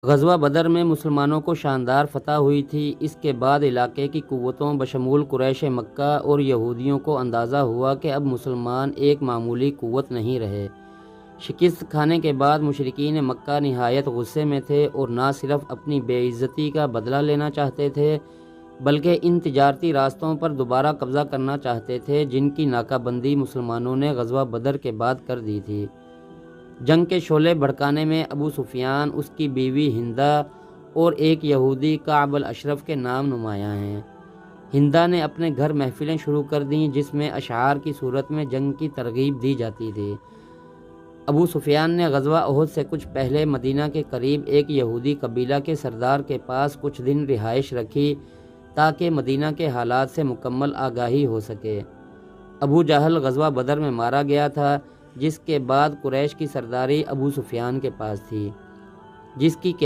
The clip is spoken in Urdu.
غزوہ بدر میں مسلمانوں کو شاندار فتح ہوئی تھی۔ اس کے بعد علاقے کی قوتوں بشمول قریش مکہ اور یہودیوں کو اندازہ ہوا کہ اب مسلمان ایک معمولی قوت نہیں رہے۔ شکست کھانے کے بعد مشرکین مکہ نہایت غصے میں تھے اور نہ صرف اپنی بے عزتی کا بدلہ لینا چاہتے تھے بلکہ ان تجارتی راستوں پر دوبارہ قبضہ کرنا چاہتے تھے جن کی ناکہ بندی مسلمانوں نے غزوہ بدر کے بعد کر دی تھی۔ جنگ کے شعلے بھڑکانے میں ابو سفیان، اس کی بیوی ہندہ اور ایک یہودی کعب الاشرف کے نام نمایاں ہیں۔ ہندہ نے اپنے گھر محفلیں شروع کر دیں جس میں اشعار کی صورت میں جنگ کی ترغیب دی جاتی تھی۔ ابو سفیان نے غزوہ احد سے کچھ پہلے مدینہ کے قریب ایک یہودی قبیلہ کے سردار کے پاس کچھ دن رہائش رکھی تاکہ مدینہ کے حالات سے مکمل آگاہی ہو سکے۔ ابو جہل غزوہ بدر میں مارا گیا تھا جس کے بعد قریش کی سرداری ابو سفیان کے پاس تھی، جس کی قیادت